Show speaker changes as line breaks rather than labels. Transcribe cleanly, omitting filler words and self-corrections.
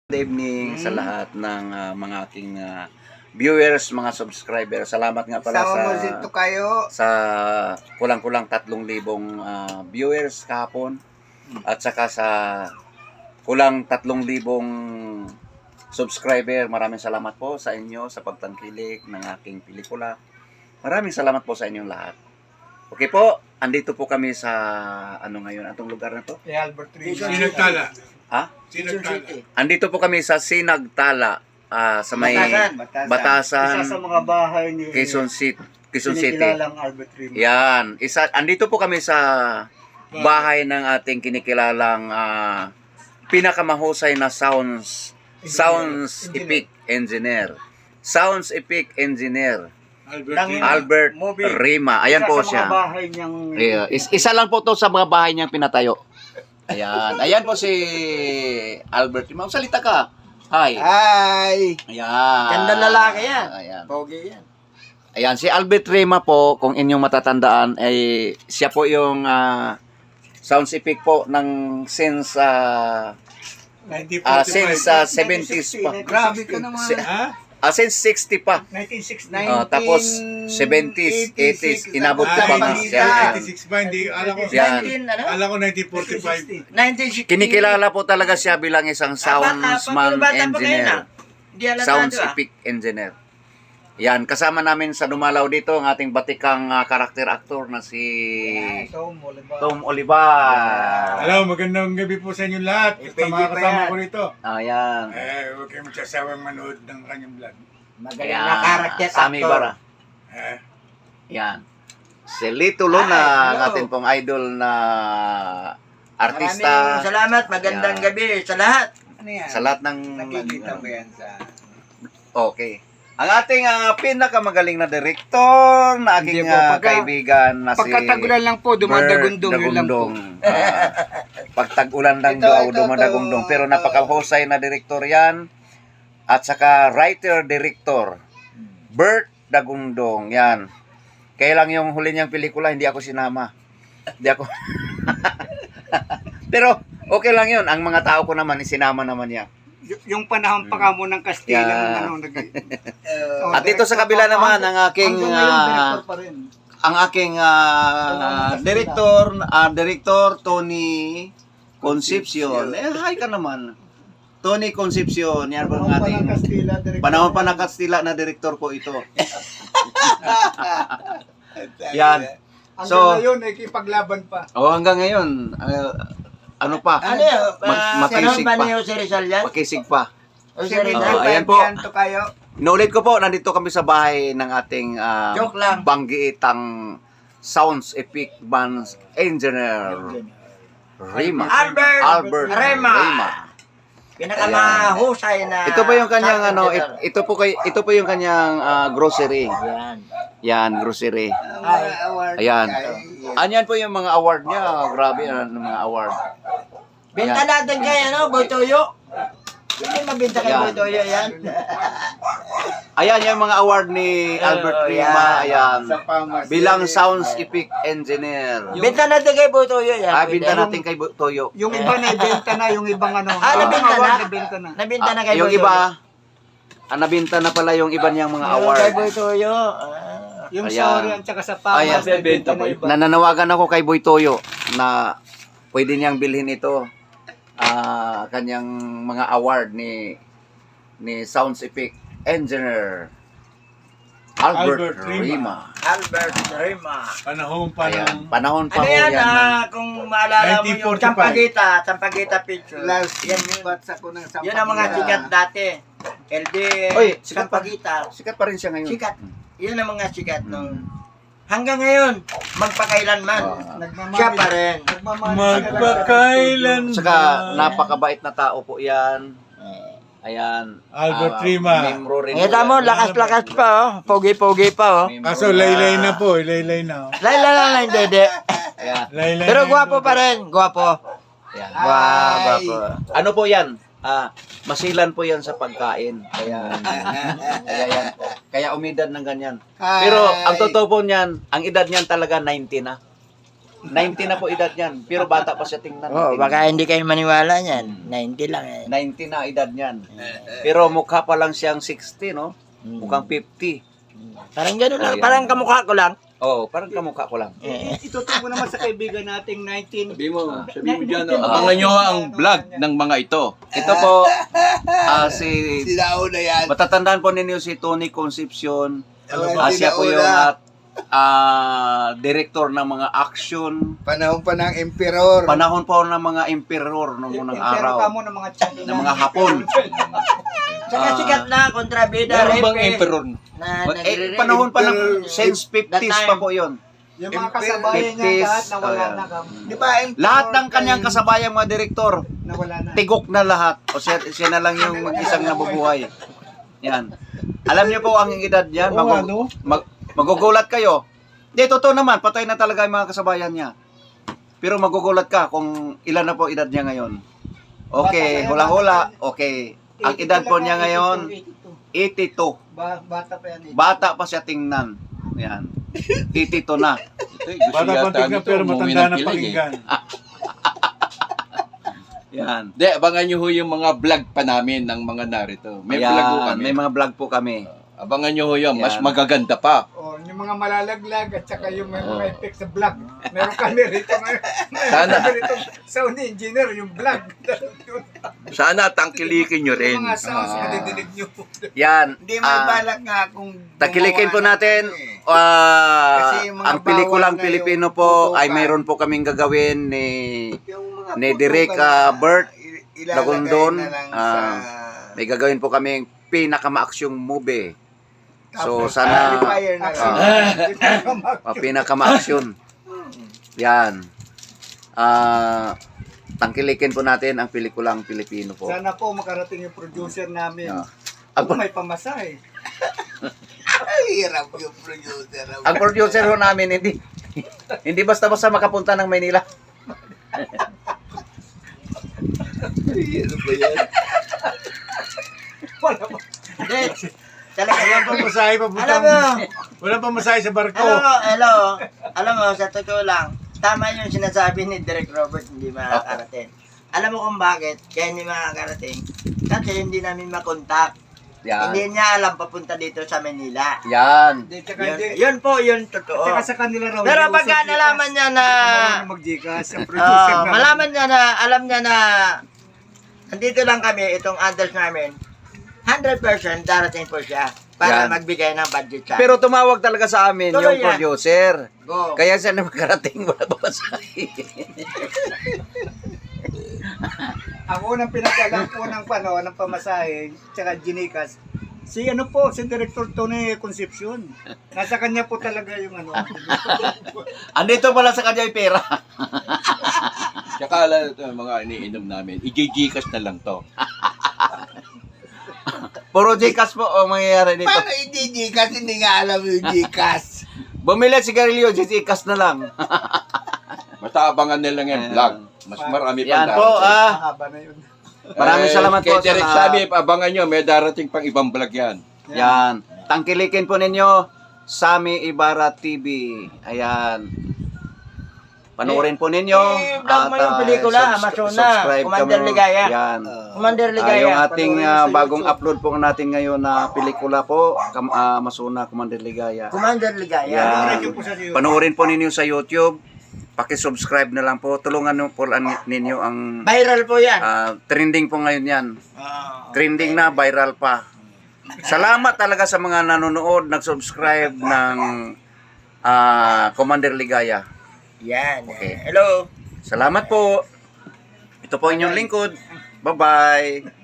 Good evening sa lahat ng mga aking viewers, mga subscribers. Salamat nga pala sa kulang-kulang 3,000 viewers kahapon at saka sa kulang 3,000 subscriber. Maraming salamat po sa inyo sa pagtangkilik ng aking pelikula. Maraming salamat po sa inyong lahat. Okay po, andito po kami sa ngayon, atong lugar na to?
Albert Rima.
Sinagtala.
Ha?
Sinagtala.
Andito po kami sa Sinagtala, sa may Batasan,
Isa sa mga bahay ni
Quezon City.
kinikilalang Albert Rima.
Yan, andito po kami sa bahay ng ating kinikilalang pinakamahusay na sounds epic engineer. Sounds epic engineer. Albert
movie.
Rima. Ayan
Isa
po
sa
siya.
mga bahay niyang
Isa lang po to sa mga bahay niyang pinatayo. Ayan. Ayan po si Albert Rima. Salita ka. Hi.
Ay!
Ayan.
Ganda lalaki yan.
Ayan.
Pogi yan.
Ayan, si Albert Rima po, kung inyong matatandaan, ay siya po yung sounds epic po ng since
1945.
70s pa.
Grabe ka naman.
Ha?
Since 60 pa.
1969.
Tapos 70s, 80s, inabot ko pa nga siya.
1986 ba? Hindi,
Yan.
alam ko 1945.
1960.
Kinikilala po talaga siya bilang isang soundsman engineer. Sounds epic engineer. Yan, kasama namin sa dumalaw dito ang ating batikang karakter actor na si Tom Olivar.
Hello, magandang gabi po sa inyo lahat. Sa mga kasama ko rito.
Ayan.
Huwag kayong magsasawang manood ng kanyang vlog.
Magaling na karakter
Sammy
actor.
Bara. Yan. Si Lito Luna, ang
hello.
ating pong idol na artista.
Maraming salamat. Magandang gabi sa lahat.
Ano yan?
Sa lahat ng...
Nakikita mo yan sa...
Okay. Ang ating pinakamagaling na director na aking
Hindi po,
kaibigan na si
Pagkatagulan lang po, dumadagundong yun lang po.
Pag tag-ulan lang
Ito,
daw,
ito,
dumadagundong.
ito.
Pero napakahusay na director yan. At saka writer-director. Bert Dagundong. Yan. Kaya lang yung huli niyang pelikula, hindi ako sinama. Hindi ako... Pero okay lang yun. Ang mga tao ko naman, isinama naman niya.
Yung panahon pa ka mo ng Kastila,
Yeah. At dito
director
sa kabila
pa,
naman, ang aking...
hanggang ngayon, director pa rin.
ang aking director Tony Concepcion. Hi ka naman. Tony Concepcion, yan po ang
Panahon pa ng
ating
Kastila, director.
panahon pa ng Kastila na director po ito. Yan.
Hanggang
So-
ngayon, ikipaglaban pa.
Hanggang ngayon, ano pa?
Ano yun?
Makisig
Panahon pa
pa.
ni Jose Rizal yan?
Makisig pa.
Jose
Siyempre,
Rizal.
ayan po.
to kayo.
Inulit ko po, nandito kami sa bahay ng ating
Joke lang.
banggiitang sounds epic band engineer Rima.
Albert Rima. Pinakamahusay na...
Ito pa yung kanyang
sound engineer.
ito po yung kanyang grocery.
Yan.
Yan, grocery.
Award.
Ayan. Anyan po yung mga award niya. Grabe ang mga award.
Benta
Ayan.
natin kay Boy Toyo. Hindi mabenta kay
Yan.
Boy Toyo yan.
Ayan yung mga award ni Albert Rima. Ayan. Bilang sounds epic engineer.
Benta natin kay Boy Toyo yan.
Binta natin kay Toyo.
Yung iba na ibenta na, yung ibang ano.
Nabenta
yung award,
na?
nabenta na.
Nabenta na kay
Yung
Boy Toyo.
iba, nabinta na pala yung iba niyang mga
Yung
award.
kay Boy Toyo.
Yung
Ayan.
sorry at saka sa pama.
Ayan.
nabenta na iba.
Nananawagan ako kay Boy Toyo na pwede niyang bilhin ito kanyang mga award ni Sounds Epic Engineer Albert
Albert Rima.
Rima.
Albert Rima.
Panahon pa
Ayan,
ng...
panahon pa
Ano
ho
yan,
yan.
kung maalala mo yung
1945.
Champagita picture.
Last
Yan yun.
batch ako ng
Yun ang mga sikat dati. LD,
Oy, sikat pa.
Champagita.
Sikat pa rin siya ngayon.
Sikat. Yun ang mga sikat nung... Hanggang ngayon, magpakailanman. Siya pa rin.
Magpakailan
Saka napakabait na tao po yan. Ayan.
Albert Rima.
Membro rin po
Kita mo,
yan.
lakas-lakas pa oh. Pogi-pogi pa oh.
Membro
Kaso laylay na po, laylay na.
Layla lang lang, dede.
Ayan.
Laylay
Pero
na
gwapo
yung
pa rin, gwapo.
Ayan.
Gwapo.
Ano po yan? Masilan po yan sa pagkain. Kaya yan. Kaya umidad ng ganyan. Pero ang totoo po niyan, ang edad niyan talaga 90 na. 90 na po edad niyan. Pero bata pa siya tingnan.
Oh, baka hindi kayo maniwala niyan. 90 lang eh.
90 na edad niyan. Pero mukha pa lang siyang 60, no? Mukhang 50.
Parang gano'n lang.
Oh, yan.
Parang kamukha ko lang.
Oh, parang kamukha ko lang.
Ituturo mo naman sa kaibigan nating 19.
Sabi mo dyan, abangan nyo ang vlog ng mga ito.
Ito po, si...
Sinao na yan.
Matatandaan po ninyo si Tony Concepcion. Siya po yung director ng mga action.
Panahon pa ng emperor.
Panahon po ng mga emperor noong unang araw.
Pero kamo ng mga China.
Ng mga Hapon.
Saka sikat na kontrabida.
Meron bang emperor?
Panahon pa ng since 50s pa po yun.
Yung mga kasabayan niya
50s,
lahat nawala
oh,
na kam.
Di ba, emperor
Lahat ng kanyang
kayo?
kasabayang mga direktor,
Nawala na.
tigok na lahat. O siya na lang yung mag-isang nabubuhay. Yan. Alam niyo po ang edad niyan. Magugulat kayo. Hindi, totoo naman. Patay na talaga yung mga kasabayan niya. Pero magugulat ka kung ilan na po edad niya ngayon. Okay, hula-hula. Okay. Ang edad po niya ngayon, 82.
Bata pa yan.
Bata pa siya tingnan. Yan. 82 na.
Bata pang tignan pero matanda na pakinggan.
Yan.
Hindi, abangan nyo ho yung mga vlog pa namin ng mga narito. May
Ayan,
vlog ho kami.
may mga vlog po kami.
Abangan nyo ho yun, mas
Yan.
magaganda pa.
Oh, yung mga malalaglag at saka yung may mga effects sa vlog. Meron kami rito ngayon.
Sana.
Meron rito sound engineer yung vlog.
Sana tangkilikin nyo rin.
Yung mga sounds madidinig nyo.
Yan.
Hindi, may balak nga kung
Takilikin po
gumawa
natin.
ng ano eh. Kasi yung mga
Ang pelikulang
bawal na
Pilipino
yung
po
tutukan.
ay mayroon po kaming gagawin ni
Yung mga
ni Direk Bert
ilalagay
Lagundon.
na lang sa...
May gagawin po kaming pinakamaaksyong movie. So
Tapos,
sana
amplifier na lang.
pinakamaaksyon. Yan. Tangkilikin po natin ang pelikulang Pilipino po.
Sana po makarating yung producer namin.
Yeah.
Ako may pamasahe.
Ay, hirap yung producer.
Ang producer ho namin hindi basta-basta makapunta ng Maynila.
Hirap ba yan?
Wala pa.
Hindi. Talaga
Wala pang masahe
Alam mo,
papuntang. Wala pang masahe sa barko.
alam mo, sa totoo lang, tama yung sinasabi ni Direk Robert, hindi makakarating. Alam mo kung bakit, kaya hindi makakarating? Kasi hindi namin makontak.
Yan.
Hindi niya alam papunta dito sa Manila.
Yan.
Hindi, tsaka
Yun,
hindi.
yun po, yun totoo.
Tsaka sa kanila raw.
Pero
hindi
pagka
uso
nalaman
Gcash.
niya na,
Marunong mag-Gcash, ang producer namin.
malaman niya na, alam niya na, nandito lang kami, itong address namin, 100% darating po siya para
Yan.
magbigay ng budget sa
Pero tumawag talaga sa amin
Tuloy
yung
yan.
producer.
Go.
Kaya siya na makarating, wala pa masahe.
Ang unang pinagkalang po ng ng pamasahe, tsaka Gcash, si Director Tony Concepcion. Nasa kanya po talaga yung
Andito pala sa kanya yung pera.
Tsaka ito, mga iniinom namin, i-Gcash na lang to.
Puro Gcash po ang mangyayari dito.
Paano hindi Gcash? Hindi nga alam yung Gcash.
Bumili at sigarilyo, Gcash na lang.
Basta abangan nila yung vlog. Mas marami pa
Yan po,
Mahaba na yun.
maraming salamat po
Kay Direk
sa
Sabi, abangan nyo, may darating pang ibang vlog yan.
Yan. Tangkilikin po ninyo Sami Ibarra TV. Ayan. Panoorin po ninyo.
vlog mo yung pelikula, Amazon na,
subscribe
Commander
kamo.
Ligaya.
Yan.
Commander Ligaya.
Yung ating
Panoorin sa
bagong
YouTube.
upload po natin ngayon na pelikula po, Masuna Commander Ligaya.
Commander Ligaya.
Yan.
Panoorin niyo po sa YouTube.
Panoorin po ninyo sa YouTube. Paki-subscribe na lang po. Tulungan nyo po ninyo ang
Viral po yan.
trending po ngayon yan. Trending na, viral pa. Salamat talaga sa mga nanonood, nag-subscribe ng Commander Ligaya.
Yan.
Okay.
Hello.
Salamat po. Ito po inyong lingkod. Bye-bye.